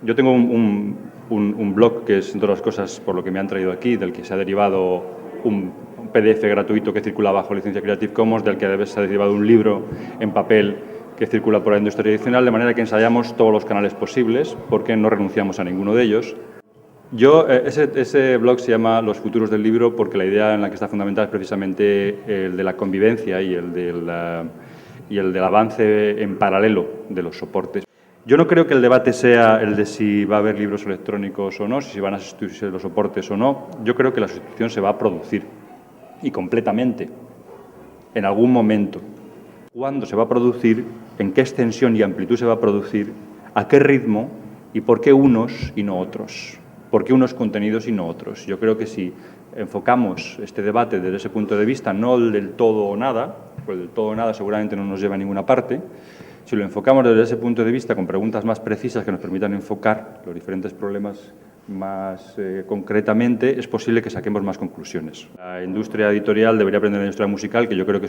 Yo tengo un blog que es, entre otras cosas, por lo que me han traído aquí, del que se ha derivado un PDF gratuito que circula bajo licencia Creative Commons, del que se ha derivado un libro en papel que circula por la industria tradicional, de manera que ensayamos todos los canales posibles, porque no renunciamos a ninguno de ellos. Ese blog se llama Los futuros del libro, porque la idea en la que está fundamentada es precisamente el de la convivencia y el del avance en paralelo de los soportes. Yo no creo que el debate sea el de si va a haber libros electrónicos o no, si van a sustituirse los soportes o no. Yo creo que la sustitución se va a producir, y completamente, en algún momento. ¿Cuándo se va a producir? ¿En qué extensión y amplitud se va a producir? ¿A qué ritmo? ¿Y por qué unos y no otros? ¿Por qué unos contenidos y no otros? Yo creo que si enfocamos este debate desde ese punto de vista, no el del todo o nada, pues el del todo o nada seguramente no nos lleva a ninguna parte. Si lo enfocamos desde ese punto de vista con preguntas más precisas que nos permitan enfocar los diferentes problemas más concretamente, es posible que saquemos más conclusiones. La industria editorial debería aprender de la industria musical, que yo creo que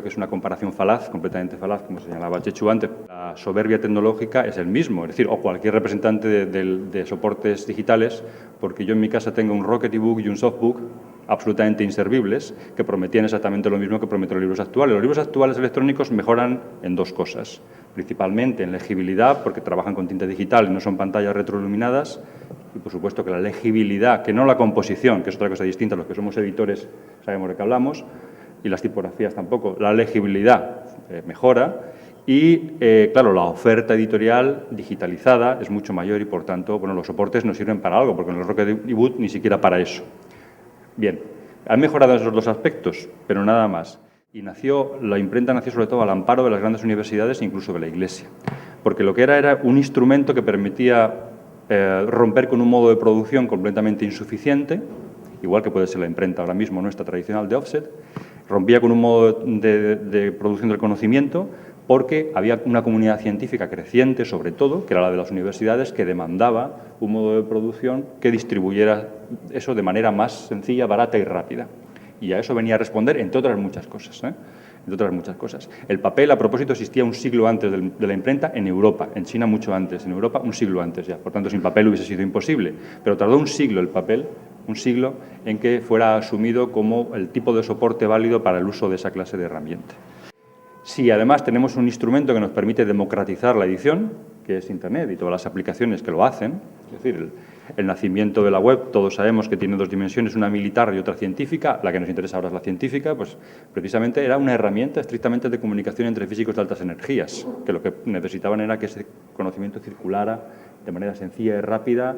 es una comparación falaz, completamente falaz, como señalaba Chechu antes. La soberbia tecnológica es el mismo, es decir, o cualquier representante de soportes digitales, porque yo en mi casa tengo un Rocket ebook y un Softbook absolutamente inservibles, que prometían exactamente lo mismo que prometen los libros actuales. Los libros actuales electrónicos mejoran en dos cosas, principalmente en legibilidad, porque trabajan con tinta digital y no son pantallas retroiluminadas, y por supuesto que la legibilidad, que no la composición, que es otra cosa distinta, los que somos editores sabemos de qué hablamos, y las tipografías tampoco, la legibilidad mejora, y claro, la oferta editorial digitalizada es mucho mayor y por tanto, bueno, los soportes nos sirven para algo, porque en el Rocket ebook ni siquiera para eso. Bien, han mejorado esos dos aspectos, pero nada más. Y la imprenta nació sobre todo al amparo de las grandes universidades e incluso de la Iglesia. Porque lo que era un instrumento que permitía romper con un modo de producción completamente insuficiente, igual que puede ser la imprenta ahora mismo nuestra tradicional de offset, rompía con un modo de producción del conocimiento, porque había una comunidad científica creciente, sobre todo, que era la de las universidades, que demandaba un modo de producción que distribuyera eso de manera más sencilla, barata y rápida. Y a eso venía a responder, entre otras muchas cosas. Entre otras muchas cosas. El papel, a propósito, existía un siglo antes de la imprenta en Europa, en China mucho antes, en Europa un siglo antes ya. Por tanto, sin papel hubiese sido imposible. Pero tardó un siglo el papel, un siglo en que fuera asumido como el tipo de soporte válido para el uso de esa clase de herramienta. Si además tenemos un instrumento que nos permite democratizar la edición, que es Internet y todas las aplicaciones que lo hacen, es decir, el nacimiento de la web, todos sabemos que tiene dos dimensiones, una militar y otra científica, la que nos interesa ahora es la científica, pues precisamente era una herramienta estrictamente de comunicación entre físicos de altas energías, que lo que necesitaban era que ese conocimiento circulara de manera sencilla y rápida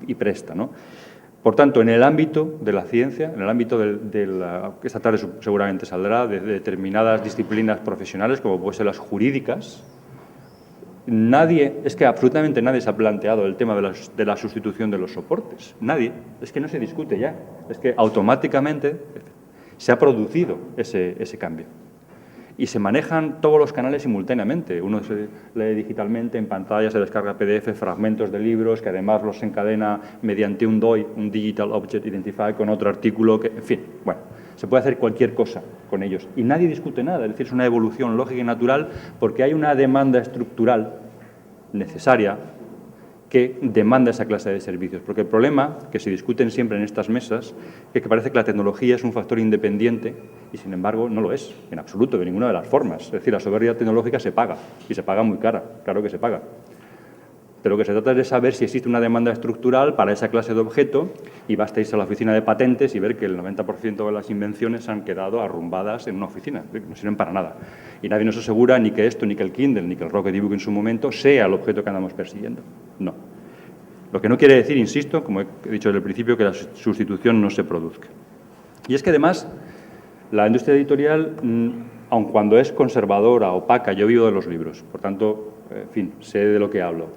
y presta, ¿no? Por tanto, en el ámbito de la ciencia, en el ámbito que esta tarde seguramente saldrá, de determinadas disciplinas profesionales, como pueden ser las jurídicas, absolutamente nadie se ha planteado el tema de la sustitución de los soportes. Nadie. Es que no se discute ya. Es que automáticamente se ha producido ese cambio. Y se manejan todos los canales simultáneamente. Uno se lee digitalmente, en pantalla se descarga PDF, fragmentos de libros, que además los encadena mediante un DOI, un Digital Object Identifier, con otro artículo, en fin, bueno, se puede hacer cualquier cosa con ellos. Y nadie discute nada, es decir, es una evolución lógica y natural porque hay una demanda estructural necesaria que demanda esa clase de servicios. Porque el problema que se discuten siempre en estas mesas es que parece que la tecnología es un factor independiente y, sin embargo, no lo es, en absoluto, de ninguna de las formas. Es decir, la soberbia tecnológica se paga, y se paga muy cara, claro que se paga. Pero lo que se trata es de saber si existe una demanda estructural para esa clase de objeto y basta irse a la oficina de patentes y ver que el 90% de las invenciones han quedado arrumbadas en una oficina, no sirven para nada. Y nadie nos asegura ni que esto, ni que el Kindle, ni que el Rocket ebook en su momento sea el objeto que andamos persiguiendo. No. Lo que no quiere decir, insisto, como he dicho desde el principio, que la sustitución no se produzca. Y es que además la industria editorial, aun cuando es conservadora, opaca, yo vivo de los libros, por tanto, en fin, sé de lo que hablo,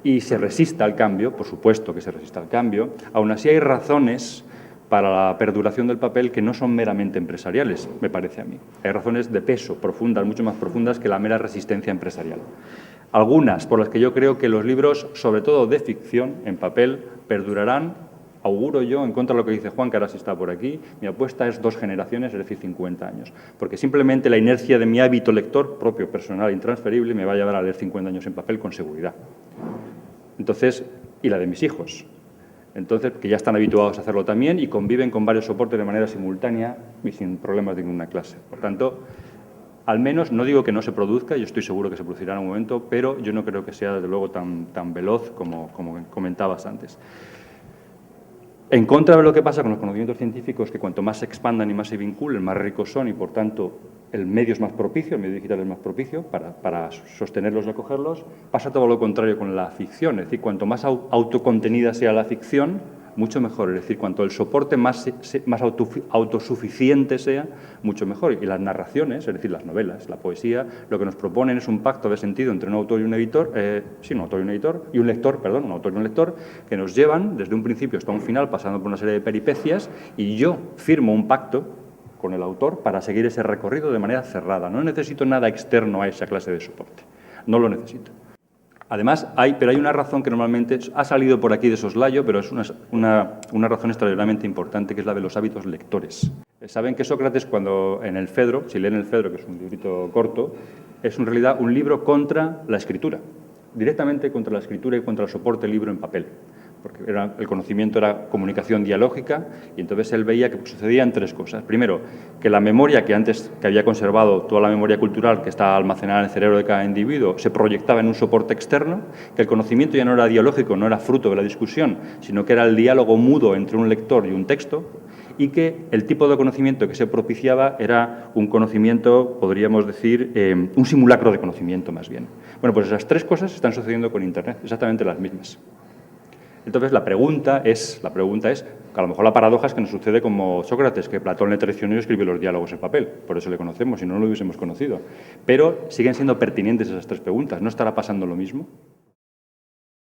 y se resista al cambio, por supuesto que se resista al cambio, aún así hay razones para la perduración del papel que no son meramente empresariales, me parece a mí. Hay razones de peso profundas, mucho más profundas que la mera resistencia empresarial. Algunas por las que yo creo que los libros, sobre todo de ficción, en papel, perdurarán auguro yo, en contra de lo que dice Juan, que ahora sí está por aquí, mi apuesta es 2 generaciones, es decir, 50 años. Porque simplemente la inercia de mi hábito lector, propio, personal, intransferible, me va a llevar a leer 50 años en papel con seguridad. Entonces, y la de mis hijos. Entonces, que ya están habituados a hacerlo también y conviven con varios soportes de manera simultánea y sin problemas de ninguna clase. Por tanto, al menos, no digo que no se produzca, yo estoy seguro que se producirá en un momento, pero yo no creo que sea, desde luego, tan veloz como comentabas antes. En contra de lo que pasa con los conocimientos científicos, que cuanto más se expandan y más se vinculen, más ricos son y, por tanto, el medio es más propicio, el medio digital es más propicio para sostenerlos y acogerlos, pasa todo lo contrario con la ficción. Es decir, cuanto más autocontenida sea la ficción, mucho mejor. Es decir, cuanto el soporte más autosuficiente sea, mucho mejor. Y las narraciones, es decir, las novelas, la poesía, lo que nos proponen es un pacto de sentido entre un autor y un editor, un autor y un editor, y un lector, perdón, un autor y un lector, que nos llevan desde un principio hasta un final, pasando por una serie de peripecias, y yo firmo un pacto con el autor para seguir ese recorrido de manera cerrada. No necesito nada externo a esa clase de soporte. No lo necesito. Además, hay una razón que normalmente ha salido por aquí de soslayo, pero es una razón extraordinariamente importante, que es la de los hábitos lectores. Saben que Sócrates, cuando en el Fedro, si leen el Fedro, que es un librito corto, es en realidad un libro contra la escritura, directamente contra la escritura y contra el soporte libro en papel, porque el conocimiento era comunicación dialógica, y entonces él veía que sucedían 3 cosas. Primero, que la memoria que había conservado, toda la memoria cultural que está almacenada en el cerebro de cada individuo, se proyectaba en un soporte externo, que el conocimiento ya no era dialógico, no era fruto de la discusión, sino que era el diálogo mudo entre un lector y un texto, y que el tipo de conocimiento que se propiciaba era un conocimiento, podríamos decir, un simulacro de conocimiento más bien. Bueno, pues esas 3 cosas están sucediendo con Internet, exactamente las mismas. Entonces, la pregunta es, que a lo mejor la paradoja es que nos sucede como Sócrates, que Platón le traicionó y escribió los diálogos en papel, por eso le conocemos, si no lo hubiésemos conocido. Pero siguen siendo pertinentes esas 3 preguntas. ¿No estará pasando lo mismo?